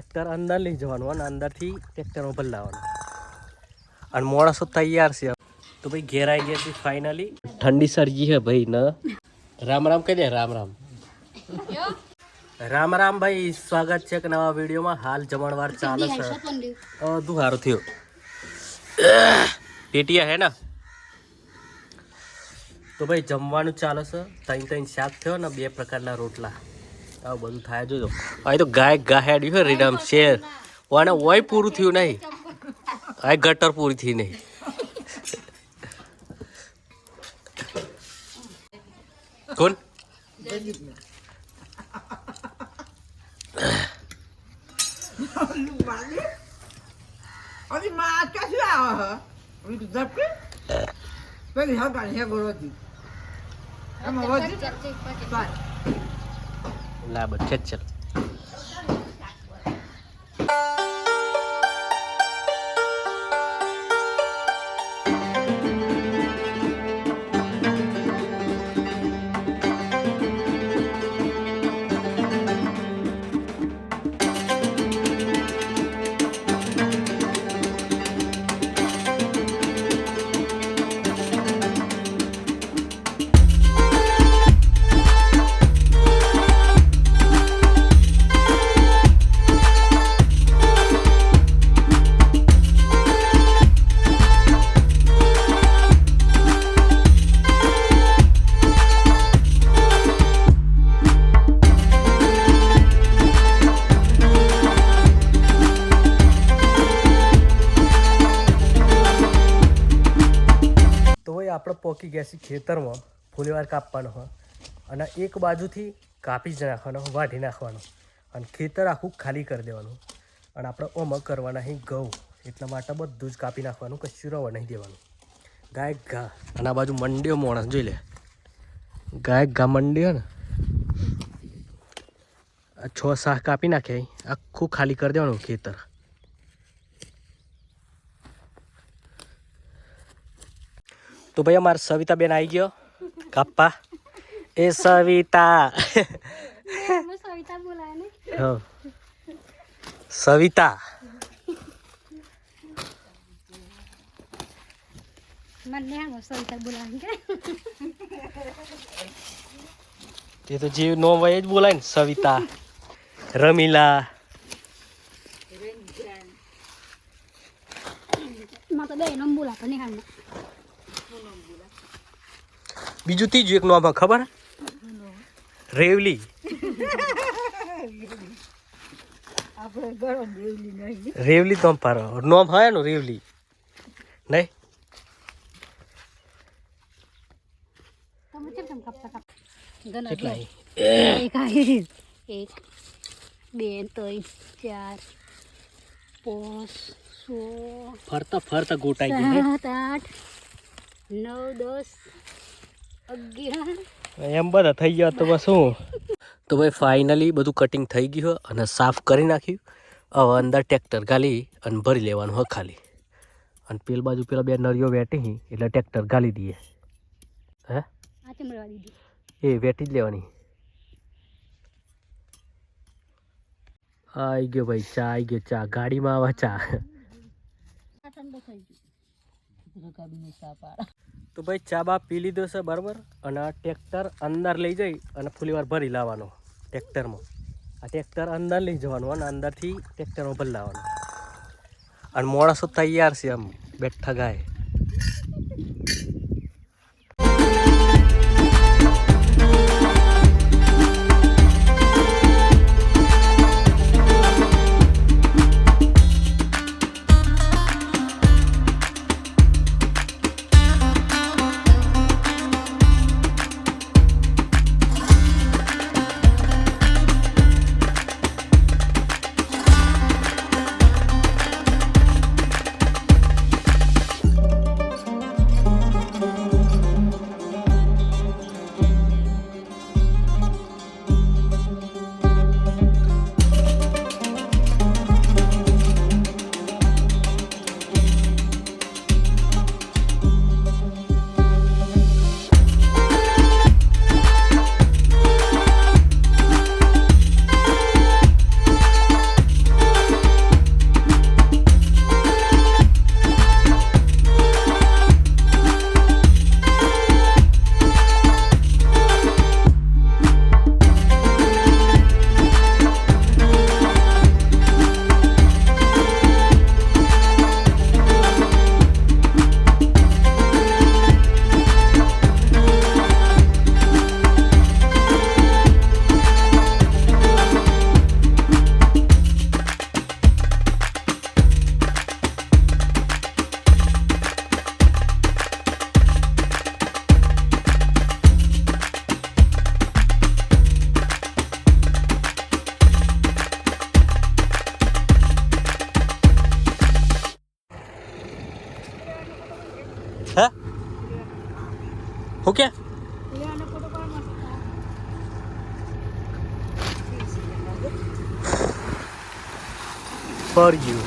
tractor અંદર લઈ જવાનું અને અંદરથી ટ્રેક્ટરમાં ભરલાવાનું અને માણસો તૈયાર છે તો ભાઈ ઘેર આવી ગયા છે ફાઇનલી ઠંડી સરજી છે ભાઈ ન રામ રામ કહી દે રામ રામ રામ રામ ભાઈ સ્વાગત છે એક નવા વિડીયોમાં હાલ જમણવાર ચાલે છે બધું સારું થયું પેટીયા હે ને તો ભાઈ જમવાનું ચાલે છે ત્રણ શાક થયો ને 2 પ્રકારના રોટલા આવું બધું થાય જોજો અહીં તો ગાય હેડ્યું છે રીડમ શેર ઓને ઓય પૂરું થયું નહીં આ ગટર પૂરી થઈ નહીં કોણ લા બચ્ચે ચલ આપણે પોકી ગયા છીએ ખેતરમાં ફૂલીવાર કાપવાનો હોય અને એક બાજુથી કાપી જ નાખવાનો વાઢી નાખવાનો અને ખેતર આખું ખાલી કરી દેવાનું અને આપણે ઓમાં કરવાના અહીં ઘઉં એટલા માટે બધું જ કાપી નાખવાનું કશું રવા નહીં દેવાનું ગાય ઘા અને આ બાજુ મંડીઓ માણસ જોઈ લે ગાય ઘા મંડી હોય ને 6-7 કાપી નાખે આખું ખાલી કરી દેવાનું ખેતર તો ભાઈ અમારે સવિતા બેન આવી ગયો કાપ્પા એ સવિતા સવિતા બોલાય ને સવિતા મને આમ સવિતા બોલાય કે તે તો જે નો હોય જ બોલાય ને સવિતા રમીલા માં તો બે નામ બોલા પણ હાલ બીજું ત્રીજું એક નામ ખબર રેવલી રેવલી તો પારો નામ હોય ને રેવલી નહીં કેટલા 1 2 3 4 5 6 ફરતા ગોટાઈ ગઈ 7 8 9 10 11 એમ બધા થઈ ગયા તો બસ શું તો ભાઈ ફાઇનલી બધું કટિંગ થઈ ગયું અને સાફ કરી નાખ્યું હવે અંદર ટ્રેક્ટર ગાલી અને ભરી લેવાનું હોય ખાલી અને પેલ બાજુ પેલા 2 નળીઓ વેટી એટલે ટ્રેક્ટર ગાલી દઈએ હે આ ચમડવા દીધી એ વેટી જ લેવાની આવી ગયો ભાઈ ચા આવી ગયો ચા ગાડીમાં આવે ચા તો ભાઈ ચા બા પી લીધો છે બરાબર અને આ ટ્રેક્ટર અંદર લઈ જઈ અને ફૂલીવાર ભરી લાવવાનો ટ્રેક્ટરમાં આ ટ્રેક્ટર અંદર લઈ જવાનું અને અંદરથી ટ્રેક્ટરમાં ભરી લાવવાનું અને માણસો તૈયાર છે આમ બેઠા ગાય ઓકે લેવાનો ફોટો પાડ મસ્ત ફોર યુ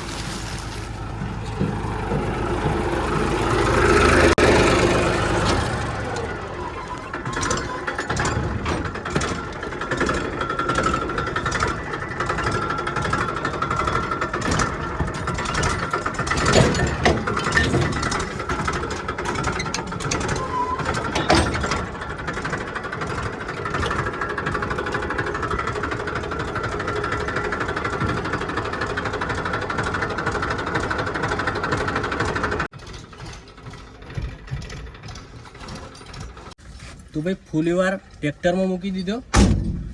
તો ભાઈ ફૂલીવાર ટ્રેક્ટરમાં મૂકી દીધો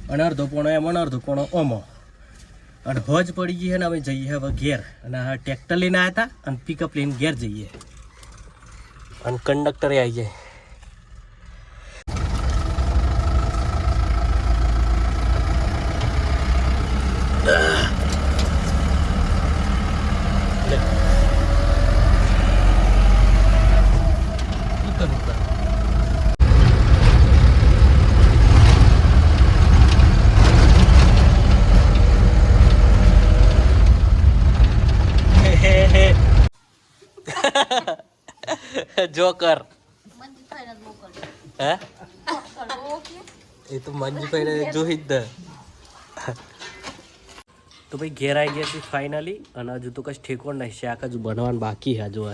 અને અડધો પોણો એમાં અડધો પોણો ઓમાં અને હોજ પડી ગઈ છે ને અમે જઈએ હવે ઘેર અને આ ટ્રેક્ટર લઈને આવ્યા હતા અને પિકઅપ લઈને ઘેર જઈએ અને કંડક્ટરે આવી જાય જોકર હે એ તો મંજુભાઈને જોઈ જ દે તો ભાઈ ઘેર આવી ગયા છે ફાઇનલી અને હજુ તો કશું ઠેકોણ નહીં શાક હજુ બનવાનું બાકી છે હજુ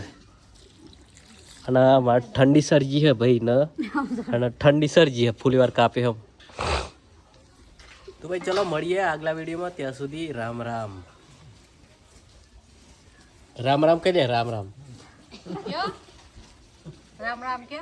અને મારે ઠંડી સરજી છે ભાઈ ને અને ઠંડી સરજી છે ફૂલીવાર કાપે હમ તો ભાઈ ચલો મળીએ આગલા વિડીયોમાં ત્યાં સુધી રામ રામ રામ રામ કહી દે રામ રામ રામ રામ કે